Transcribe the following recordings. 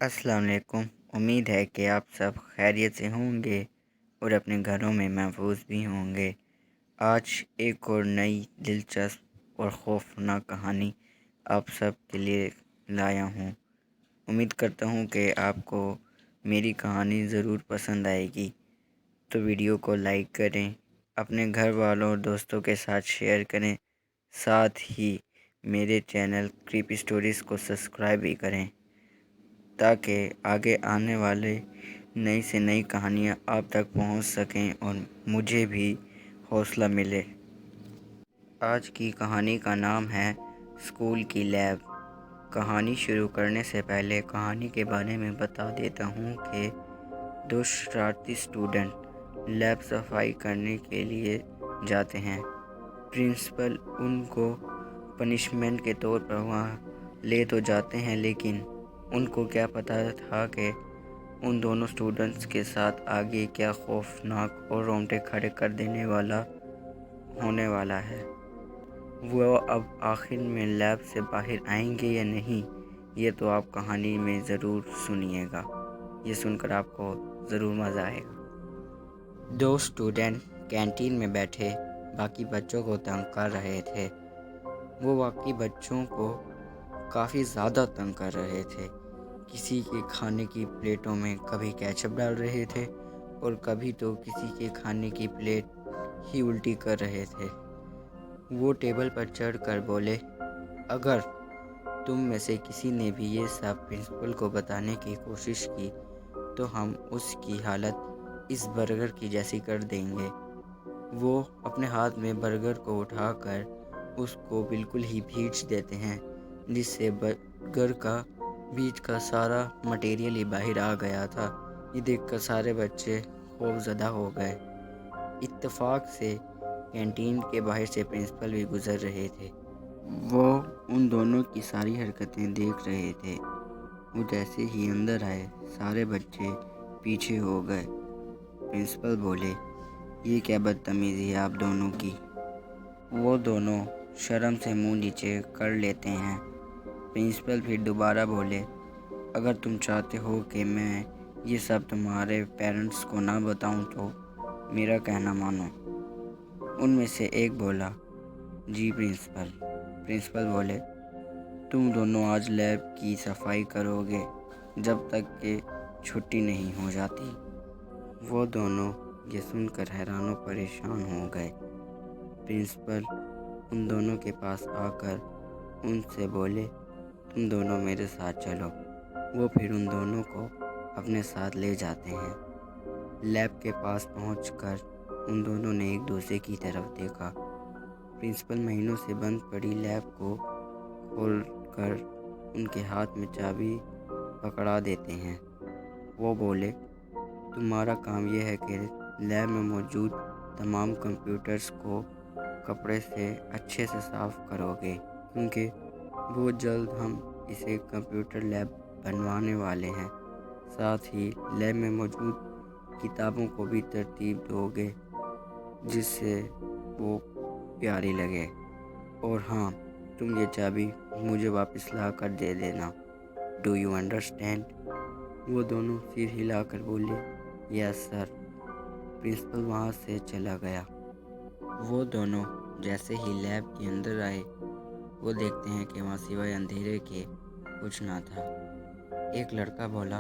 अस्सलाम वालेकुम। उम्मीद है कि आप सब खैरियत से होंगे और अपने घरों में महफूज भी होंगे। आज एक और नई दिलचस्प और खौफनाक कहानी आप सब के लिए लाया हूँ। उम्मीद करता हूँ कि आपको मेरी कहानी ज़रूर पसंद आएगी। तो वीडियो को लाइक करें, अपने घर वालों और दोस्तों के साथ शेयर करें, साथ ही मेरे चैनल क्रीपी स्टोरीज़ को सब्सक्राइब भी करें ताकि आगे आने वाले नई से नई कहानियाँ आप तक पहुंच सकें और मुझे भी हौसला मिले। आज की कहानी का नाम है स्कूल की लैब। कहानी शुरू करने से पहले कहानी के बारे में बता देता हूँ कि दो शरारती स्टूडेंट लैब सफाई करने के लिए जाते हैं। प्रिंसिपल उनको पनिशमेंट के तौर पर वहाँ ले तो जाते हैं, लेकिन उनको क्या पता था कि उन दोनों स्टूडेंट्स के साथ आगे क्या खौफनाक और रोंगटे खड़े कर देने वाला होने वाला है। वो अब आखिर में लैब से बाहर आएंगे या नहीं, ये तो आप कहानी में ज़रूर सुनिएगा। ये सुनकर आपको ज़रूर मज़ा आएगा। दो स्टूडेंट कैंटीन में बैठे बाकी बच्चों को तंग कर रहे थे। वो बाकी बच्चों को काफ़ी ज़्यादा तंग कर रहे थे। किसी के खाने की प्लेटों में कभी केचप डाल रहे थे और कभी तो किसी के खाने की प्लेट ही उल्टी कर रहे थे। वो टेबल पर चढ़कर बोले, अगर तुम में से किसी ने भी ये सब प्रिंसिपल को बताने की कोशिश की तो हम उसकी हालत इस बर्गर की जैसी कर देंगे। वो अपने हाथ में बर्गर को उठाकर उसको बिल्कुल ही भींच देते हैं, जिससे बर्गर का बीच का सारा मटेरियल ही बाहर आ गया था। ये देखकर सारे बच्चे खौफज़दा हो गए। इत्तेफाक से कैंटीन के बाहर से प्रिंसिपल भी गुजर रहे थे। वो उन दोनों की सारी हरकतें देख रहे थे। वो जैसे ही अंदर आए सारे बच्चे पीछे हो गए। प्रिंसिपल बोले, ये क्या बदतमीज़ी है आप दोनों की। वो दोनों शर्म से मुंह नीचे कर लेते हैं। प्रिंसिपल फिर दोबारा बोले, अगर तुम चाहते हो कि मैं ये सब तुम्हारे पेरेंट्स को ना बताऊं तो मेरा कहना मानो। उनमें से एक बोला, जी प्रिंसिपल। प्रिंसिपल बोले, तुम दोनों आज लैब की सफाई करोगे जब तक कि छुट्टी नहीं हो जाती। वो दोनों ये सुनकर हैरान और परेशान हो गए। प्रिंसिपल उन दोनों के पास आकर उनसे बोले, तुम दोनों मेरे साथ चलो। वो फिर उन दोनों को अपने साथ ले जाते हैं। लैब के पास पहुंचकर उन दोनों ने एक दूसरे की तरफ देखा। प्रिंसिपल महीनों से बंद पड़ी लैब को खोलकर उनके हाथ में चाबी पकड़ा देते हैं। वो बोले, तुम्हारा काम यह है कि लैब में मौजूद तमाम कंप्यूटर्स को कपड़े से अच्छे से साफ़ करोगे, क्योंकि बहुत जल्द हम इसे कंप्यूटर लैब बनवाने वाले हैं। साथ ही लैब में मौजूद किताबों को भी तरतीब दोगे जिससे वो प्यारी लगे। और हाँ, तुम ये चाबी मुझे वापस ला कर दे देना। Do you understand. वो दोनों सिर हिलाकर बोले, यस सर। प्रिंसिपल वहाँ से चला गया। वो दोनों जैसे ही लैब के अंदर आए वो देखते हैं कि वहाँ सिवाय अंधेरे के कुछ ना था। एक लड़का बोला,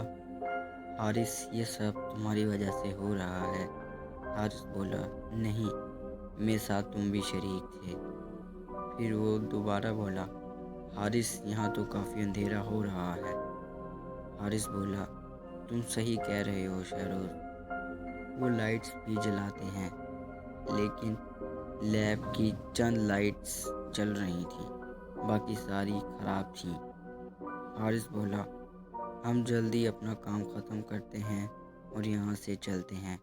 हारिस, ये सब तुम्हारी वजह से हो रहा है। हारिस बोला, नहीं, मेरे साथ तुम भी शरीक थे। फिर वो दोबारा बोला, हारिस, यहाँ तो काफ़ी अंधेरा हो रहा है। हारिस बोला, तुम सही कह रहे हो शहरोज। वो लाइट्स भी जलाते हैं, लेकिन लैब की चंद लाइट्स जल रही थीं, बाकी सारी ख़राब थीं। हारिस बोला, हम जल्दी अपना काम ख़त्म करते हैं और यहाँ से चलते हैं,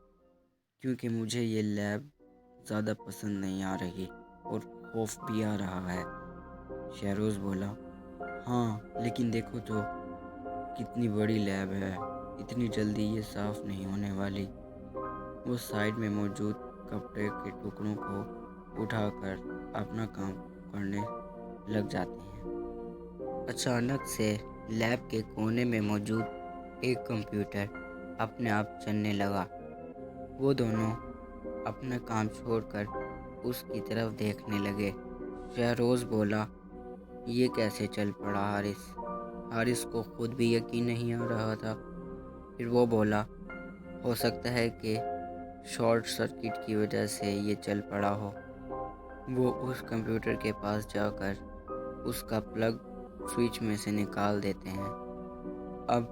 क्योंकि मुझे ये लैब ज़्यादा पसंद नहीं आ रही और खौफ भी आ रहा है। शहरोज़ बोला, हाँ, लेकिन देखो तो कितनी बड़ी लैब है, इतनी जल्दी ये साफ़ नहीं होने वाली। वो साइड में मौजूद कपड़े के टुकड़ों को उठाकर अपना काम करने लग जाते हैं। अचानक से लैब के कोने में मौजूद ایک کمپیوٹر اپنے آپ چلنے لگا۔ وہ دونوں اپنا کام چھوڑ کر اس کی طرف دیکھنے لگے۔ شہروز بولا، یہ کیسے چل پڑا حارث؟ حارث کو خود بھی یقین نہیں آ رہا تھا۔ پھر وہ بولا، ہو سکتا ہے کہ شارٹ سرکٹ کی وجہ سے یہ چل پڑا ہو۔ وہ اس کمپیوٹر کے پاس جا کر اس کا پلگ سوئچ میں سے نکال دیتے ہیں۔ اب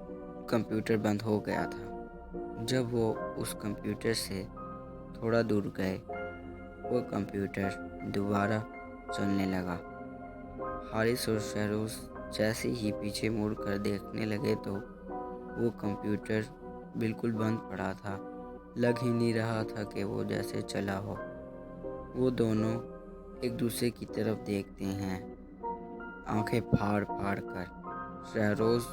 کمپیوٹر بند ہو گیا تھا۔ جب وہ اس کمپیوٹر سے تھوڑا دور گئے، وہ کمپیوٹر دوبارہ چلنے لگا۔ حارث اور شہروز جیسے ہی پیچھے مڑ کر دیکھنے لگے تو وہ کمپیوٹر بالکل بند پڑا تھا۔ لگ ہی نہیں رہا تھا کہ وہ جیسے چلا ہو۔ وہ دونوں ایک دوسرے کی طرف دیکھتے ہیں، آنکھیں پھاڑ پھاڑ کر۔ شہروز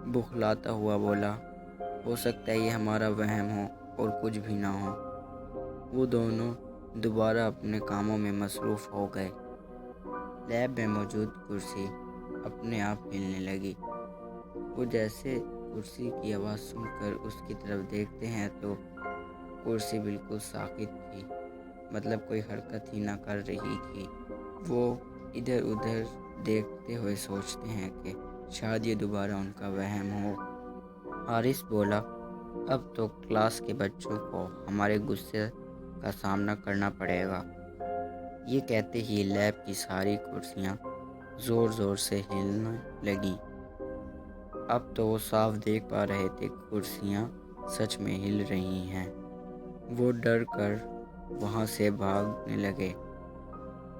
بخلاتا ہوا بولا، ہو سکتا ہے یہ ہمارا وہم ہو اور کچھ بھی نہ ہو۔ وہ دونوں دوبارہ اپنے کاموں میں مصروف ہو گئے۔ لیب میں موجود کرسی اپنے آپ ہلنے لگی۔ وہ جیسے کرسی کی آواز سن کر اس کی طرف دیکھتے ہیں تو کرسی بالکل ساکت تھی، مطلب کوئی حرکت ہی نہ کر رہی تھی۔ وہ ادھر ادھر دیکھتے ہوئے سوچتے ہیں کہ شاید یہ دوبارہ ان کا وہم ہو۔ حارث بولا، اب تو کلاس کے بچوں کو ہمارے غصے کا سامنا کرنا پڑے گا۔ یہ کہتے ہی لیب کی ساری کرسیاں زور زور سے ہلنے لگیں۔ اب تو وہ صاف دیکھ پا رہے تھے کہ کرسیاں سچ میں ہل رہی ہیں۔ وہ ڈر کر وہاں سے بھاگنے لگے۔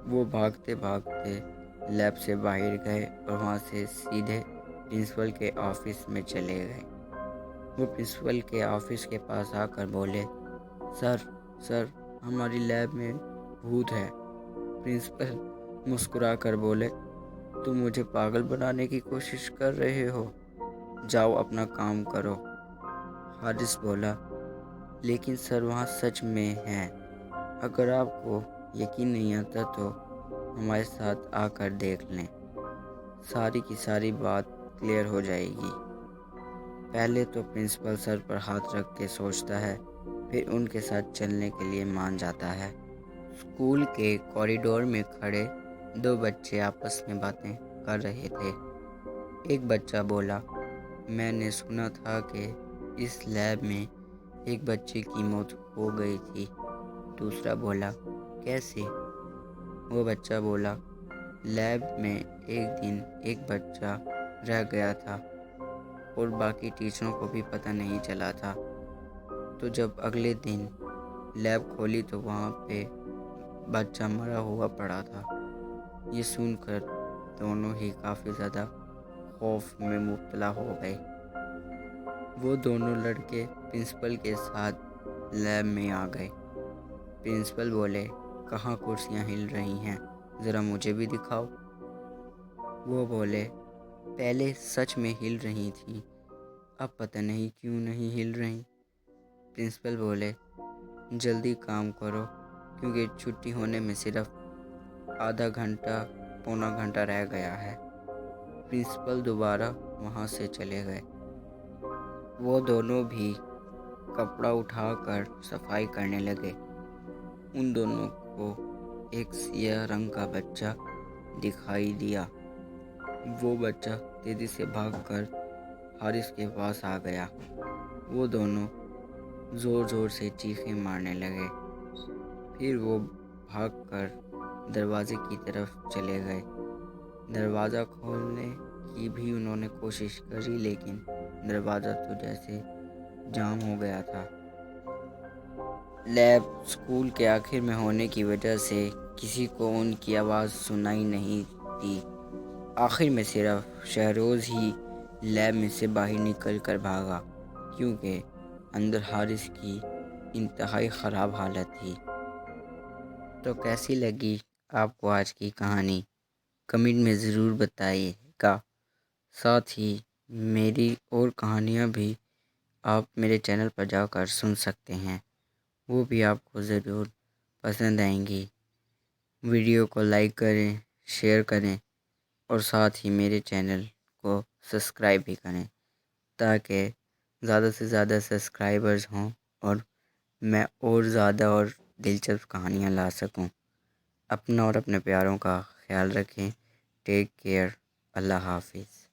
وہ بھاگتے بھاگتے لیب سے باہر گئے اور وہاں سے سیدھے پرنسپل کے آفس میں چلے گئے۔ وہ پرنسپل کے آفس کے پاس آ کر بولے، سر ہماری لیب میں بھوت ہے۔ پرنسپل مسکرا کر بولے، تم مجھے پاگل بنانے کی کوشش کر رہے ہو؟ جاؤ اپنا کام کرو۔ حارث بولا، لیکن سر وہاں سچ میں ہے۔ اگر آپ کو یقین نہیں آتا تو ہمارے ساتھ آ کر دیکھ لیں، ساری کی ساری بات کلیئر ہو جائے گی۔ پہلے تو پرنسپل سر پر ہاتھ رکھ کے سوچتا ہے، پھر ان کے ساتھ چلنے کے لیے مان جاتا ہے۔ اسکول کے کوریڈور میں کھڑے دو بچے آپس میں باتیں کر رہے تھے۔ ایک بچہ بولا، میں نے سنا تھا کہ اس لیب میں ایک بچے کی موت ہو گئی تھی۔ دوسرا بولا، کیسے؟ وہ بچہ بولا، لیب میں ایک دن ایک بچہ رہ گیا تھا اور باقی ٹیچروں کو بھی پتہ نہیں چلا تھا۔ تو جب اگلے دن لیب کھولی تو وہاں پہ بچہ مرا ہوا پڑا تھا۔ یہ سن کر دونوں ہی کافی زیادہ خوف میں مبتلا ہو گئے۔ وہ دونوں لڑکے پرنسپل کے ساتھ لیب میں آ گئے۔ پرنسپل بولے، کہاں کرسیاں ہل رہی ہیں، ذرا مجھے بھی دکھاؤ۔ وہ بولے، پہلے سچ میں ہل رہی تھیں، اب پتہ نہیں کیوں نہیں ہل رہی۔ پرنسپل بولے، جلدی کام کرو کیونکہ چھٹی ہونے میں صرف آدھا گھنٹہ پونا گھنٹہ رہ گیا ہے۔ پرنسپل دوبارہ وہاں سے چلے گئے۔ وہ دونوں بھی کپڑا اٹھا کر صفائی کرنے لگے۔ ان دونوں کو ایک سیاہ رنگ کا بچہ دکھائی دیا۔ وہ بچہ تیزی سے بھاگ کر حارث کے پاس آ گیا۔ وہ دونوں زور زور سے چیخیں مارنے لگے۔ پھر وہ بھاگ کر دروازے کی طرف چلے گئے۔ دروازہ کھولنے کی بھی انہوں نے کوشش کری لیکن دروازہ تو جیسے جام ہو گیا تھا۔ لیب اسکول کے آخر میں ہونے کی وجہ سے کسی کو ان کی آواز سنائی نہیں دی۔ آخر میں صرف شہروز ہی لیب میں سے باہر نکل کر بھاگا کیونکہ اندر حارث کی انتہائی خراب حالت تھی۔ تو کیسی لگی آپ کو آج کی کہانی؟ کمنٹ میں ضرور بتائیے گا۔ ساتھ ہی میری اور کہانیاں بھی آپ میرے چینل پر جا کر سن سکتے ہیں، وہ بھی آپ کو ضرور پسند آئیں گی۔ ویڈیو کو لائک کریں، شیئر کریں اور ساتھ ہی میرے چینل کو سبسکرائب بھی کریں۔ تاکہ زیادہ سے زیادہ سبسکرائبرز ہوں اور میں اور زیادہ اور دلچسپ کہانیاں لا سکوں۔ اپنا اور اپنے پیاروں کا خیال رکھیں۔ Take care. اللہ حافظ۔